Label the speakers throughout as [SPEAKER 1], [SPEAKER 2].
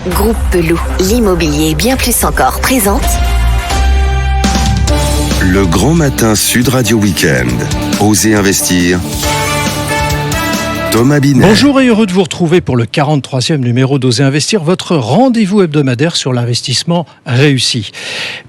[SPEAKER 1] Groupe Pelou, l'immobilier bien plus encore présente
[SPEAKER 2] Le Grand Matin Sud Radio Week-end. Osez investir. Thomas Binet.
[SPEAKER 3] Bonjour et heureux de vous retrouver pour le 43e numéro d'Osez Investir, votre rendez-vous hebdomadaire sur l'investissement réussi.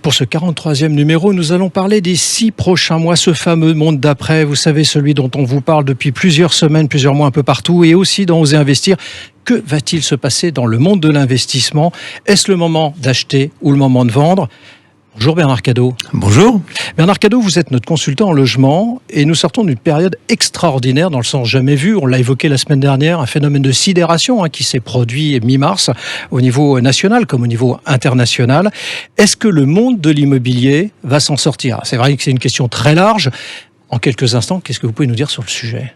[SPEAKER 3] Pour ce 43e numéro, nous allons parler des 6 prochains mois, ce fameux monde d'après, vous savez, celui dont on vous parle depuis plusieurs semaines, plusieurs mois un peu partout, et aussi dans Osez Investir. Que va-t-il se passer dans le monde de l'investissement ? Est-ce le moment d'acheter ou le moment de vendre ? Bonjour Bernard Cadot.
[SPEAKER 4] Bonjour.
[SPEAKER 3] Bernard Cadot, vous êtes notre consultant en logement et nous sortons d'une période extraordinaire dans le sens jamais vu. On l'a évoqué la semaine dernière, un phénomène de sidération qui s'est produit mi-mars au niveau national comme au niveau international. Est-ce que le monde de l'immobilier va s'en sortir ? C'est vrai que c'est une question très large. En quelques instants, qu'est-ce que vous pouvez nous dire sur le sujet ?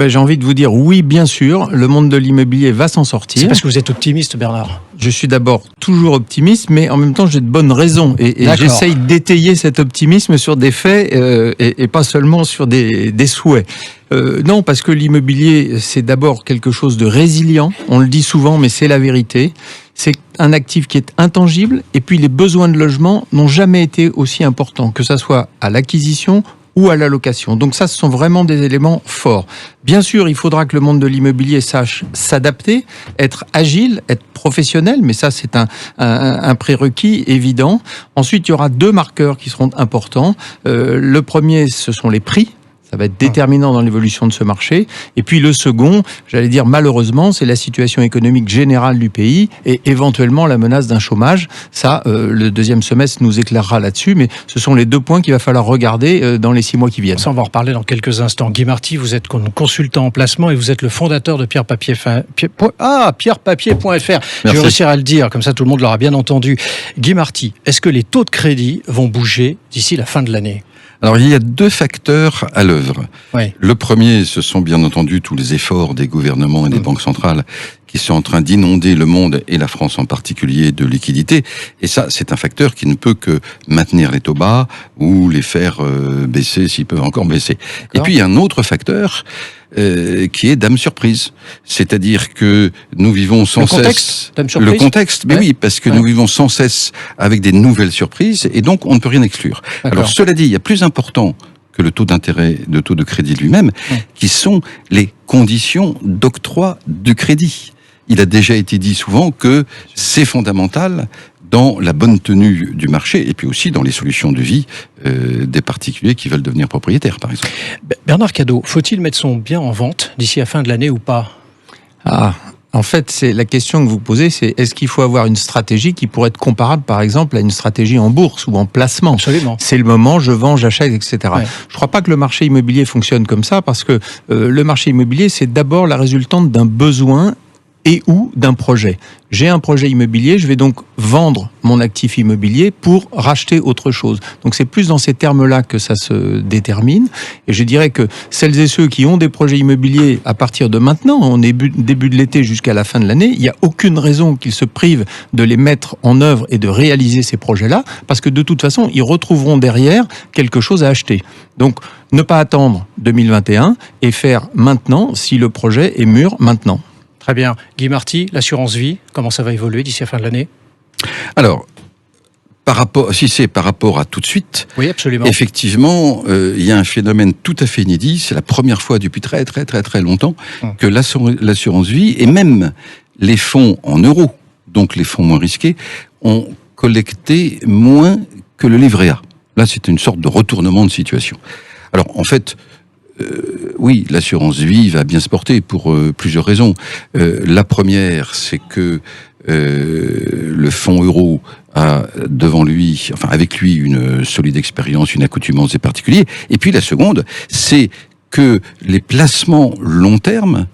[SPEAKER 4] J'ai envie de vous dire oui, bien sûr, le monde de l'immobilier va s'en sortir.
[SPEAKER 3] C'est parce que vous êtes optimiste, Bernard.
[SPEAKER 4] Je suis d'abord toujours optimiste, mais en même temps j'ai de bonnes raisons. Et j'essaye d'étayer cet optimisme sur des faits et pas seulement sur des souhaits. Non, parce que l'immobilier, c'est d'abord quelque chose de résilient. On le dit souvent, mais c'est la vérité. C'est un actif qui est intangible. Et puis les besoins de logement n'ont jamais été aussi importants, que ça soit à l'acquisition ou à la location. Donc ça, ce sont vraiment des éléments forts. Bien sûr, il faudra que le monde de l'immobilier sache s'adapter, être agile, être professionnel, mais ça, c'est un prérequis évident. Ensuite, il y aura 2 marqueurs qui seront importants. Le premier, ce sont les prix. Ça va être déterminant dans l'évolution de ce marché. Et puis le second, j'allais dire malheureusement, c'est la situation économique générale du pays et éventuellement la menace d'un chômage. Ça, le deuxième semestre nous éclairera là-dessus, mais ce sont les 2 points qu'il va falloir regarder dans les 6 mois qui viennent.
[SPEAKER 3] Ça, on va en reparler dans quelques instants. Guy Marty, vous êtes consultant en placement et vous êtes le fondateur de pierrepapier.fr. Je vais réussir à le dire, comme ça tout le monde l'aura bien entendu. Guy Marty, est-ce que les taux de crédit vont bouger d'ici la fin de l'année ?
[SPEAKER 5] Alors, il y a 2 facteurs à l'œuvre.
[SPEAKER 3] Oui.
[SPEAKER 5] Le premier, ce sont bien entendu tous les efforts des gouvernements et des banques centrales qui sont en train d'inonder le monde, et la France en particulier, de liquidités. Et ça, c'est un facteur qui ne peut que maintenir les taux bas ou les faire baisser s'ils peuvent encore baisser. D'accord. Et puis, il y a un autre facteur qui est dame surprise. C'est-à-dire que nous vivons sans cesse... Le contexte, mais oui, parce que nous vivons sans cesse avec des nouvelles surprises, et donc on ne peut rien exclure. D'accord. Alors, cela dit, il y a plus important que le taux d'intérêt, le taux de crédit lui-même, qui sont les conditions d'octroi du crédit. Il a déjà été dit souvent que c'est fondamental dans la bonne tenue du marché et puis aussi dans les solutions de vie des particuliers qui veulent devenir propriétaires, par exemple.
[SPEAKER 3] Bernard Cadot, faut-il mettre son bien en vente d'ici la fin de l'année ou pas ?
[SPEAKER 4] En fait, c'est la question que vous posez, c'est est-ce qu'il faut avoir une stratégie qui pourrait être comparable, par exemple, à une stratégie en bourse ou en placement ?
[SPEAKER 3] Absolument. C'est
[SPEAKER 4] le moment, je vends, j'achète, etc. Ouais. Je ne crois pas que le marché immobilier fonctionne comme ça, parce que le marché immobilier, c'est d'abord la résultante d'un besoin et ou d'un projet. J'ai un projet immobilier, je vais donc vendre mon actif immobilier pour racheter autre chose. Donc c'est plus dans ces termes-là que ça se détermine. Et je dirais que celles et ceux qui ont des projets immobiliers à partir de maintenant, au début de l'été jusqu'à la fin de l'année, il n'y a aucune raison qu'ils se privent de les mettre en œuvre et de réaliser ces projets-là, parce que de toute façon, ils retrouveront derrière quelque chose à acheter. Donc ne pas attendre 2021 et faire maintenant si le projet est mûr maintenant.
[SPEAKER 3] Très bien. Guy Marty, l'assurance vie, comment ça va évoluer d'ici la fin de l'année ?
[SPEAKER 5] Alors, si c'est par rapport à tout de suite,
[SPEAKER 3] oui, absolument.
[SPEAKER 5] Effectivement, il y a un phénomène tout à fait inédit. C'est la première fois depuis très longtemps que l'assurance vie et même les fonds en euros, donc les fonds moins risqués, ont collecté moins que le livret A. Là, c'est une sorte de retournement de situation. Alors, en fait, oui, l'assurance vie va bien se porter pour plusieurs raisons. La première, c'est que le fonds euro a avec lui une solide expérience, une accoutumance des particuliers. Et puis la seconde, c'est que les placements long terme,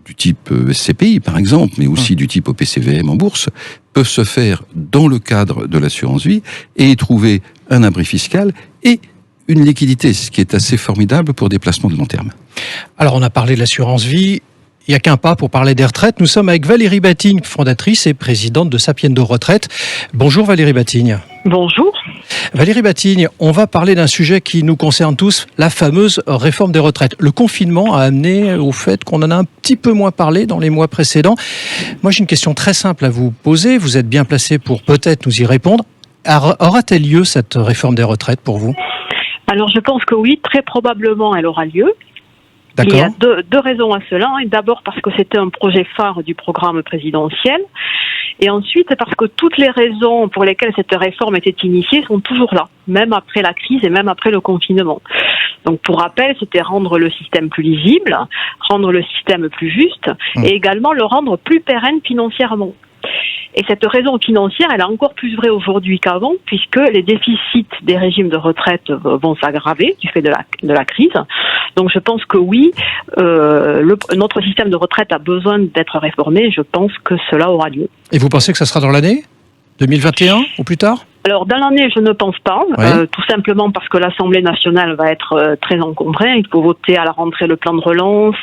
[SPEAKER 5] du type SCPI par exemple, mais aussi du type OPCVM en bourse, peuvent se faire dans le cadre de l'assurance vie et y trouver un abri fiscal et une liquidité, ce qui est assez formidable pour des placements de long terme.
[SPEAKER 3] Alors on a parlé de l'assurance vie, il n'y a qu'un pas pour parler des retraites. Nous sommes avec Valérie Batigne, fondatrice et présidente de Sapiendo Retraite. Bonjour Valérie Batigne.
[SPEAKER 6] Bonjour.
[SPEAKER 3] Valérie Batigne, on va parler d'un sujet qui nous concerne tous, la fameuse réforme des retraites. Le confinement a amené au fait qu'on en a un petit peu moins parlé dans les mois précédents. Moi, j'ai une question très simple à vous poser. Vous êtes bien placé pour peut-être nous y répondre. Aura-t-elle lieu, cette réforme des retraites, pour vous ?
[SPEAKER 6] Alors, je pense que oui, très probablement, elle aura lieu.
[SPEAKER 3] D'accord.
[SPEAKER 6] Il y a deux raisons à cela. D'abord parce que c'était un projet phare du programme présidentiel. Et ensuite parce que toutes les raisons pour lesquelles cette réforme était initiée sont toujours là, même après la crise et même après le confinement. Donc pour rappel, c'était rendre le système plus lisible, rendre le système plus juste et également le rendre plus pérenne financièrement. Et cette raison financière, elle est encore plus vraie aujourd'hui qu'avant, puisque les déficits des régimes de retraite vont s'aggraver du fait de la crise. Donc je pense que oui, notre système de retraite a besoin d'être réformé. Je pense que cela aura lieu.
[SPEAKER 3] Et vous pensez que ça sera dans l'année 2021 ou plus tard ?
[SPEAKER 6] Alors, dans l'année, je ne pense pas,
[SPEAKER 3] Oui.
[SPEAKER 6] tout simplement parce que l'Assemblée nationale va être très encombrée. Il faut voter à la rentrée le plan de relance,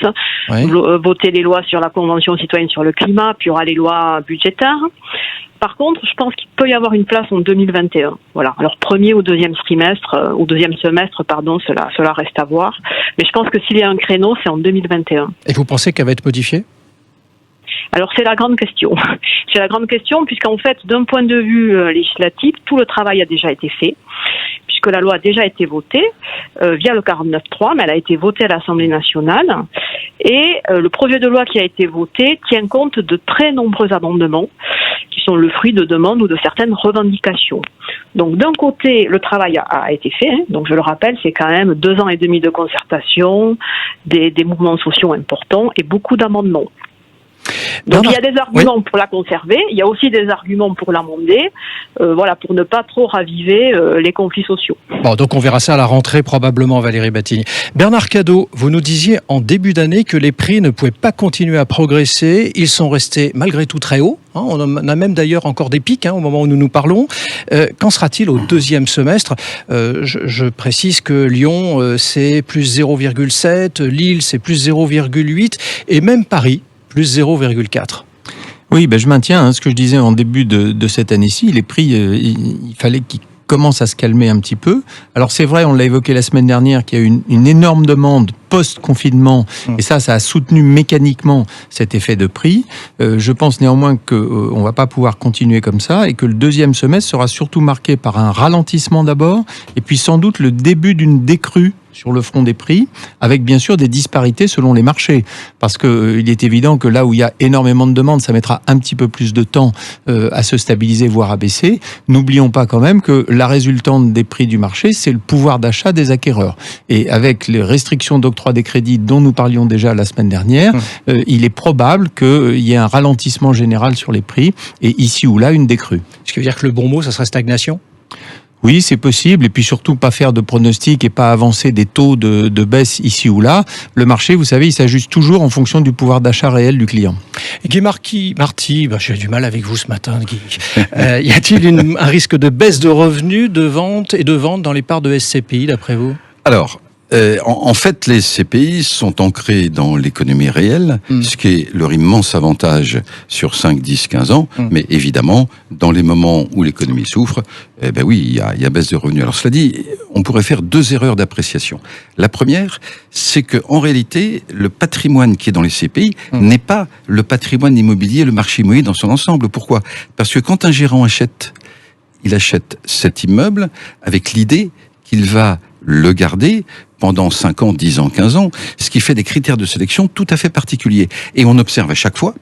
[SPEAKER 3] Oui.
[SPEAKER 6] voter les lois sur la Convention citoyenne sur le climat, puis il y aura les lois budgétaires. Par contre, je pense qu'il peut y avoir une place en 2021. Voilà. Alors, premier ou deuxième semestre, cela reste à voir. Mais je pense que s'il y a un créneau, c'est en 2021.
[SPEAKER 3] Et vous pensez qu'elle va être modifiée ?
[SPEAKER 6] Alors c'est la grande question. C'est la grande question puisqu'en fait, d'un point de vue législatif, tout le travail a déjà été fait, puisque la loi a déjà été votée via le 49.3, mais elle a été votée à l'Assemblée nationale. Et le projet de loi qui a été voté tient compte de très nombreux amendements qui sont le fruit de demandes ou de certaines revendications. Donc d'un côté, le travail a été fait, donc je le rappelle, c'est quand même 2 ans et demi de concertation, des mouvements sociaux importants et beaucoup d'amendements. Donc il y a des arguments pour la conserver, il y a aussi des arguments pour l'amender, pour ne pas trop raviver les conflits sociaux.
[SPEAKER 3] Bon, donc on verra ça à la rentrée probablement, Valérie Batigne. Bernard Cadot, vous nous disiez en début d'année que les prix ne pouvaient pas continuer à progresser, ils sont restés malgré tout très hauts, hein, on en a même d'ailleurs encore des pics au moment où nous parlons. Qu'en sera-t-il au deuxième semestre ? Je précise que Lyon c'est plus 0,7, Lille c'est plus 0,8 et même Paris plus 0,4.
[SPEAKER 4] Oui, je maintiens ce que je disais en début de cette année-ci. Les prix, il fallait qu'ils commencent à se calmer un petit peu. Alors c'est vrai, on l'a évoqué la semaine dernière, qu'il y a eu une énorme demande post-confinement, et ça a soutenu mécaniquement cet effet de prix. Je pense néanmoins qu'on ne va pas pouvoir continuer comme ça, et que le deuxième semestre sera surtout marqué par un ralentissement d'abord, et puis sans doute le début d'une décrue sur le front des prix, avec bien sûr des disparités selon les marchés. Parce qu'il est évident que là où il y a énormément de demandes, ça mettra un petit peu plus de temps à se stabiliser, voire à baisser. N'oublions pas quand même que la résultante des prix du marché, c'est le pouvoir d'achat des acquéreurs. Et avec les restrictions d'octroi des crédits dont nous parlions déjà la semaine dernière, il est probable qu'il y ait un ralentissement général sur les prix, et ici ou là, une décrue.
[SPEAKER 3] Ce qui veut dire que le bon mot, ça serait stagnation ?
[SPEAKER 4] Oui, c'est possible, et puis surtout pas faire de pronostics et pas avancer des taux de baisse ici ou là. Le marché, vous savez, il s'ajuste toujours en fonction du pouvoir d'achat réel du client.
[SPEAKER 3] Guy Marty, j'ai du mal avec vous ce matin, Guy. Y a-t-il un risque de baisse de revenus, de vente dans les parts de SCPI, d'après vous ?
[SPEAKER 5] Alors, en fait, les CPI sont ancrés dans l'économie réelle, ce qui est leur immense avantage sur 5, 10, 15 ans. Mais évidemment, dans les moments où l'économie souffre, il y a baisse de revenus. Alors cela dit, on pourrait faire 2 erreurs d'appréciation. La première, c'est que en réalité, le patrimoine qui est dans les CPI n'est pas le patrimoine immobilier, le marché immobilier dans son ensemble. Pourquoi ? Parce que quand un gérant achète, il achète cet immeuble avec l'idée qu'il va le garder pendant 5 ans, 10 ans, 15 ans, ce qui fait des critères de sélection tout à fait particuliers. Et on observe à chaque fois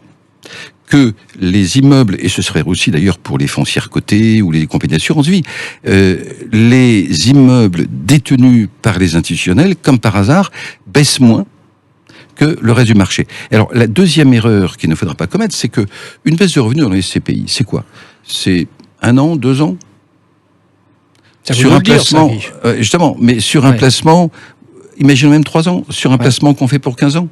[SPEAKER 5] que les immeubles, et ce serait aussi d'ailleurs pour les foncières cotées ou les compagnies d'assurance vie, les immeubles détenus par les institutionnels, comme par hasard, baissent moins que le reste du marché. Alors la deuxième erreur qu'il ne faudra pas commettre, c'est que une baisse de revenus dans les CPI, c'est quoi ? C'est 1 an, 2 ans ? Sur un placement, justement, mais sur un placement, imaginons même 3 ans, sur un placement qu'on fait pour 15 ans.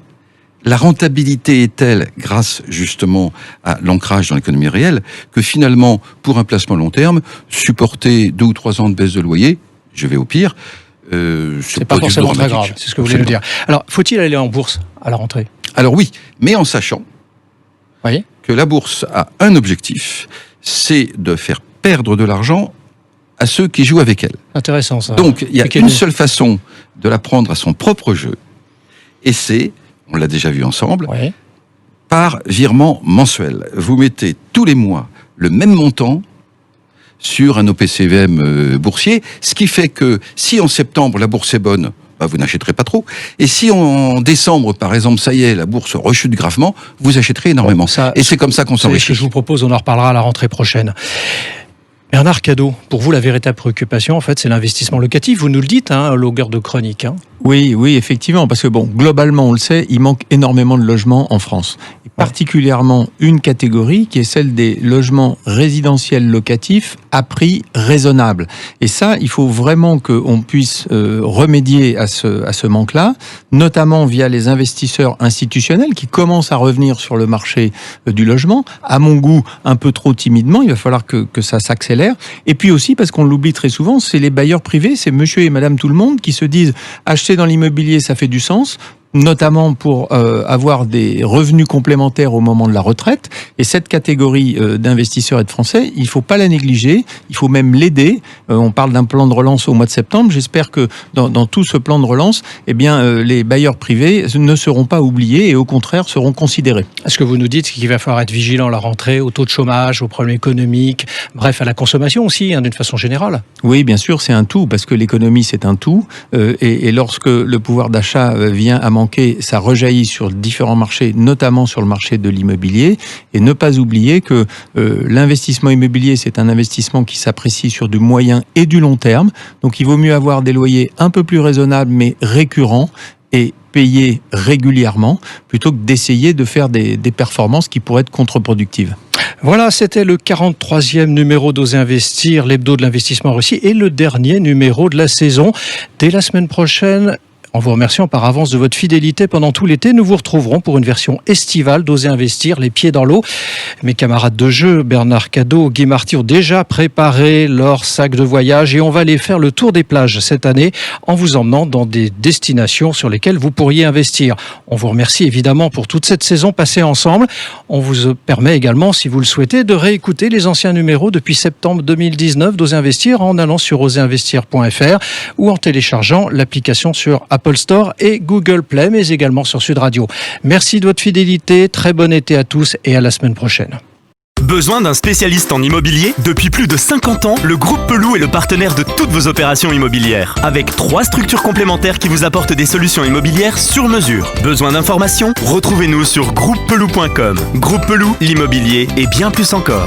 [SPEAKER 5] La rentabilité est telle, grâce justement à l'ancrage dans l'économie réelle, que finalement, pour un placement long terme, supporter 2 ou 3 ans de baisse de loyer, je vais au pire,
[SPEAKER 3] c'est pas forcément très grave, c'est ce que vous voulez nous dire. Alors, faut-il aller en bourse à la rentrée ?
[SPEAKER 5] Alors oui, mais en sachant que la bourse a un objectif, c'est de faire perdre de l'argent à ceux qui jouent avec elle.
[SPEAKER 3] Intéressant ça.
[SPEAKER 5] Donc, il y a une seule façon de la prendre à son propre jeu, et c'est, on l'a déjà vu ensemble, par virement mensuel. Vous mettez tous les mois le même montant sur un OPCVM boursier, ce qui fait que si en septembre la bourse est bonne, vous n'achèterez pas trop. Et si en décembre, par exemple, ça y est, la bourse rechute gravement, vous achèterez énormément. Et c'est comme ça qu'on s'enrichit.
[SPEAKER 3] C'est ce que je vous propose, on en reparlera à la rentrée prochaine. Bernard Cadot, pour vous, la véritable préoccupation, en fait, c'est l'investissement locatif. Vous nous le dites, longueur de chronique.
[SPEAKER 4] Oui, effectivement, parce que globalement, on le sait, il manque énormément de logements en France. Et particulièrement une catégorie qui est celle des logements résidentiels locatifs à prix raisonnable. Et ça, il faut vraiment qu'on puisse remédier à ce manque-là, notamment via les investisseurs institutionnels qui commencent à revenir sur le marché du logement. À mon goût, un peu trop timidement, il va falloir que ça s'accélère. Et puis aussi, parce qu'on l'oublie très souvent, c'est les bailleurs privés, c'est monsieur et madame tout le monde qui se disent acheter dans l'immobilier, ça fait du sens, notamment pour avoir des revenus complémentaires au moment de la retraite. Et cette catégorie d'investisseurs et de Français, il ne faut pas la négliger, il faut même l'aider. On parle d'un plan de relance au mois de septembre. J'espère que dans tout ce plan de relance, les bailleurs privés ne seront pas oubliés et au contraire seront considérés.
[SPEAKER 3] Ce que vous nous dites, c'est qu'il va falloir être vigilant à la rentrée, au taux de chômage, aux problèmes économiques, bref, à la consommation aussi, d'une façon générale.
[SPEAKER 4] Oui, bien sûr, c'est un tout, parce que l'économie, c'est un tout. Et lorsque le pouvoir d'achat vient à manquer, ça rejaillit sur différents marchés, notamment sur le marché de l'immobilier. Et ne pas oublier que l'investissement immobilier, c'est un investissement qui s'apprécie sur du moyen et du long terme. Donc il vaut mieux avoir des loyers un peu plus raisonnables, mais récurrents, et payés régulièrement, plutôt que d'essayer de faire des performances qui pourraient être contre-productives.
[SPEAKER 3] Voilà, c'était le 43e numéro d'Oser Investir, l'hebdo de l'investissement réussi, et le dernier numéro de la saison. Dès la semaine prochaine, en vous remerciant par avance de votre fidélité pendant tout l'été, nous vous retrouverons pour une version estivale d'Oser Investir, les pieds dans l'eau. Mes camarades de jeu, Bernard Cadot, Guy Marty, ont déjà préparé leur sac de voyage et on va aller faire le tour des plages cette année en vous emmenant dans des destinations sur lesquelles vous pourriez investir. On vous remercie évidemment pour toute cette saison passée ensemble. On vous permet également, si vous le souhaitez, de réécouter les anciens numéros depuis septembre 2019 d'Oser Investir en allant sur oserinvestir.fr ou en téléchargeant l'application sur Apple Store et Google Play, mais également sur Sud Radio. Merci de votre fidélité, très bon été à tous et à la semaine prochaine.
[SPEAKER 7] Besoin d'un spécialiste en immobilier ? Depuis plus de 50 ans, le groupe Pelou est le partenaire de toutes vos opérations immobilières. Avec 3 structures complémentaires qui vous apportent des solutions immobilières sur mesure. Besoin d'informations ? Retrouvez-nous sur groupepelou.com. Groupe Pelou, l'immobilier et bien plus encore.